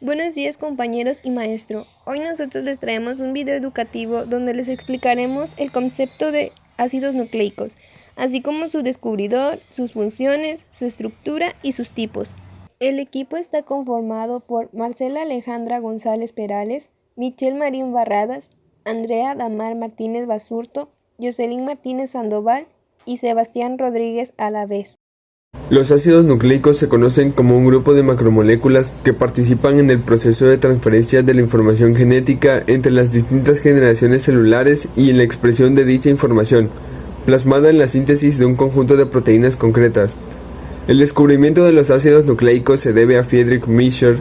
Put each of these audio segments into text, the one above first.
Buenos días compañeros y maestro. Hoy nosotros les traemos un video educativo donde les explicaremos el concepto de ácidos nucleicos, así como su descubridor, sus funciones, su estructura y sus tipos. El equipo está conformado por Marcela Alejandra González Perales, Michelle Marín Barradas, Andrea Damar Martínez Basurto, Jocelyn Martínez Sandoval y Sebastián Rodríguez Alavés. Los ácidos nucleicos se conocen como un grupo de macromoléculas que participan en el proceso de transferencia de la información genética entre las distintas generaciones celulares y en la expresión de dicha información, plasmada en la síntesis de un conjunto de proteínas concretas. El descubrimiento de los ácidos nucleicos se debe a Friedrich Miescher,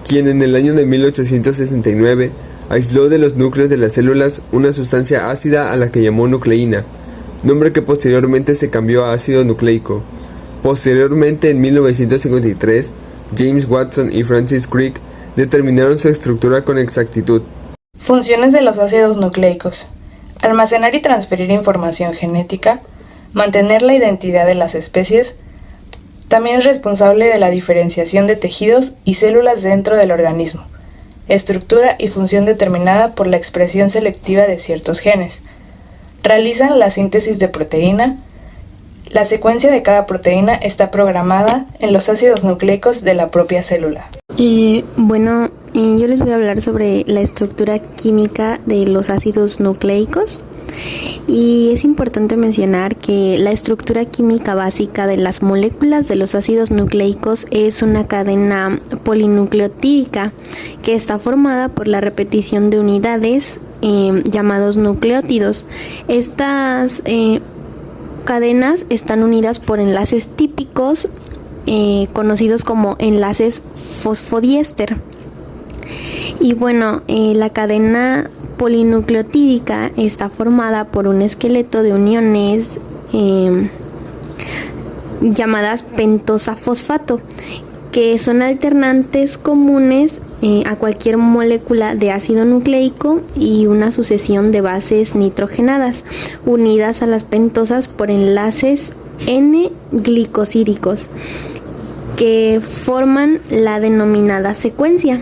quien en el año de 1869 aisló de los núcleos de las células una sustancia ácida a la que llamó nucleína, nombre que posteriormente se cambió a ácido nucleico. Posteriormente, en 1953, James Watson y Francis Crick determinaron su estructura con exactitud. Funciones de los ácidos nucleicos: almacenar y transferir información genética, mantener la identidad de las especies. También es responsable de la diferenciación de tejidos y células dentro del organismo. Estructura y función determinada por la expresión selectiva de ciertos genes. Realizan la síntesis de proteína. La secuencia de cada proteína está programada en los ácidos nucleicos de la propia célula. Yo les voy a hablar sobre la estructura química de los ácidos nucleicos. Y es importante mencionar que la estructura química básica de las moléculas de los ácidos nucleicos es una cadena polinucleotídica que está formada por la repetición de unidades llamados nucleótidos. Estas cadenas están unidas por enlaces típicos conocidos como enlaces fosfodiéster. Y la cadena polinucleotídica está formada por un esqueleto de uniones llamadas pentosa-fosfato, que son alternantes comunes a cualquier molécula de ácido nucleico y una sucesión de bases nitrogenadas unidas a las pentosas por enlaces N-glicosídicos que forman la denominada secuencia.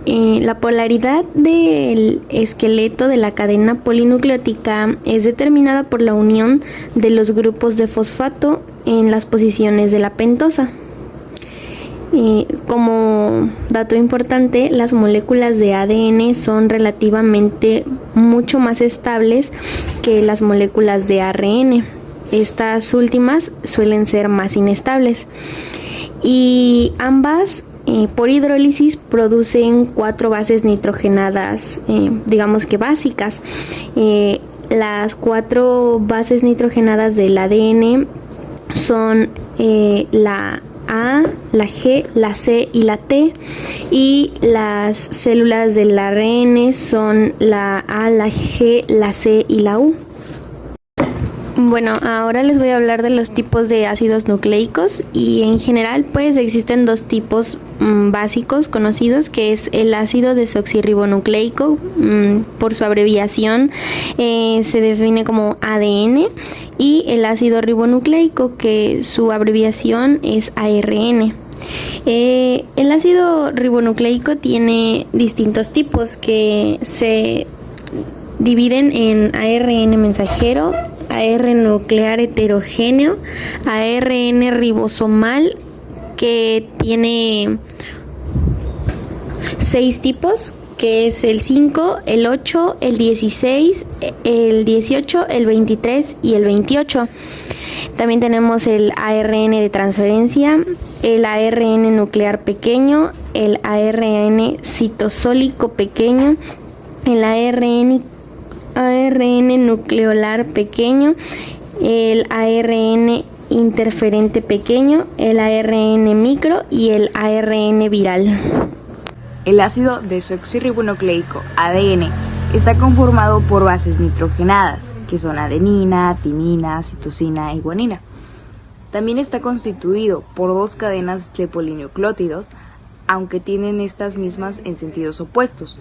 La polaridad del esqueleto de la cadena polinucleótica es determinada por la unión de los grupos de fosfato en las posiciones de la pentosa. Como dato importante, las moléculas de ADN son relativamente mucho más estables que las moléculas de ARN. Estas últimas suelen ser más inestables. Y ambas por hidrólisis producen 4 bases nitrogenadas, básicas. Las 4 bases nitrogenadas del ADN son la A, la G, la C y la T, y las células del ARN son la A, la G, la C y la U. Ahora les voy a hablar de los tipos de ácidos nucleicos y en general existen 2 tipos básicos conocidos, que es el ácido desoxirribonucleico, por su abreviación se define como ADN, y el ácido ribonucleico, que su abreviación es ARN. El ácido ribonucleico tiene distintos tipos que se dividen en ARN mensajero, ARN nuclear heterogéneo, ARN ribosomal, que tiene 6 tipos, que es el 5, el 8, el 16, el 18, el 23 y el 28. También tenemos el ARN de transferencia, el ARN nuclear pequeño, el ARN citosólico pequeño, el ARN nucleolar pequeño, el ARN interferente pequeño, el ARN micro y el ARN viral. El ácido desoxirribonucleico, ADN, está conformado por bases nitrogenadas, que son adenina, timina, citosina y guanina. También está constituido por 2 cadenas de polinucleótidos, aunque tienen estas mismas en sentidos opuestos.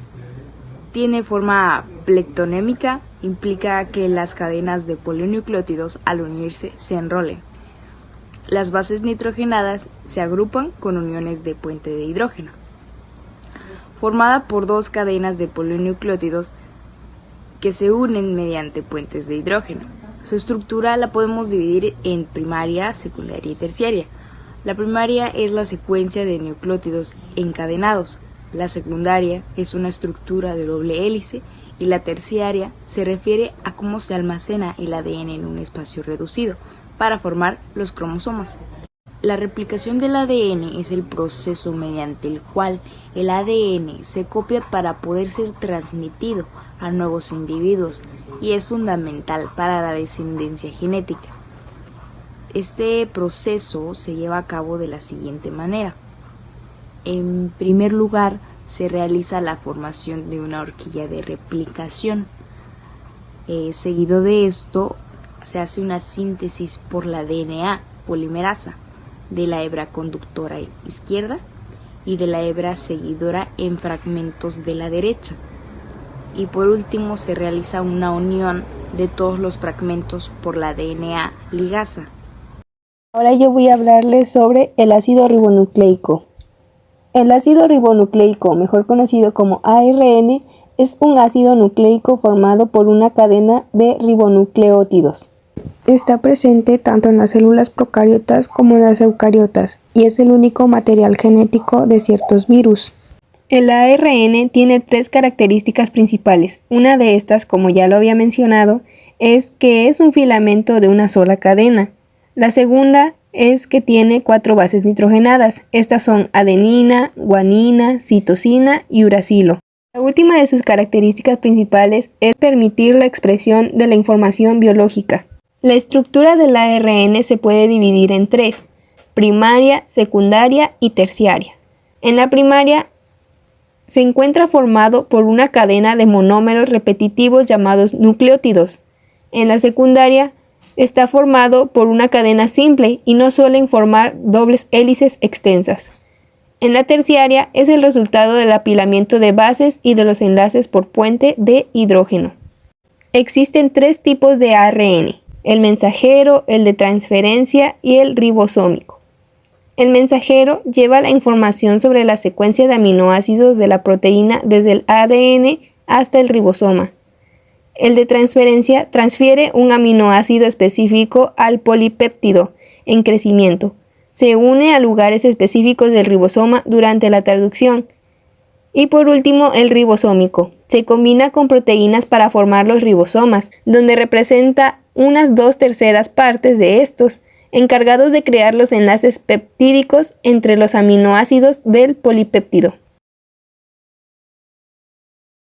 Tiene forma plectonémica, implica que las cadenas de polinucleótidos al unirse se enrolen. las bases nitrogenadas se agrupan con uniones de puente de hidrógeno, formada por dos cadenas de polinucleótidos que se unen mediante puentes de hidrógeno. Su estructura la podemos dividir en primaria, secundaria y terciaria. La primaria es la secuencia de nucleótidos encadenados, la secundaria es una estructura de doble hélice y la terciaria se refiere a cómo se almacena el ADN en un espacio reducido para formar los cromosomas. La replicación del ADN es el proceso mediante el cual el ADN se copia para poder ser transmitido a nuevos individuos y es fundamental para la descendencia genética. Este proceso se lleva a cabo de la siguiente manera. En primer lugar, se realiza la formación de una horquilla de replicación. Seguido de esto, se hace una síntesis por la DNA polimerasa de la hebra conductora izquierda y de la hebra seguidora en fragmentos de la derecha. Y por último se realiza una unión de todos los fragmentos por la DNA ligasa. Ahora yo voy a hablarles sobre el ácido ribonucleico. El ácido ribonucleico, mejor conocido como ARN, es un ácido nucleico formado por una cadena de ribonucleótidos. Está presente tanto en las células procariotas como en las eucariotas y es el único material genético de ciertos virus. El ARN tiene tres características principales. Una de estas, como ya lo había mencionado, es que es un filamento de una sola cadena. La segunda es que tiene 4 bases nitrogenadas. Estas son adenina, guanina, citosina y uracilo. La última de sus características principales es permitir la expresión de la información biológica. La estructura del ARN se puede dividir en 3, primaria, secundaria y terciaria. En la primaria se encuentra formado por una cadena de monómeros repetitivos llamados nucleótidos. En la secundaria está formado por una cadena simple y no suelen formar dobles hélices extensas. En la terciaria es el resultado del apilamiento de bases y de los enlaces por puente de hidrógeno. Existen 3 tipos de ARN, el mensajero, el de transferencia y el ribosómico. El mensajero lleva la información sobre la secuencia de aminoácidos de la proteína desde el ADN hasta el ribosoma. El de transferencia transfiere un aminoácido específico al polipéptido en crecimiento. Se une a lugares específicos del ribosoma durante la traducción. Y por último, el ribosómico. Se combina con proteínas para formar los ribosomas, donde representa unas 2/3 partes de estos, encargados de crear los enlaces peptídicos entre los aminoácidos del polipéptido.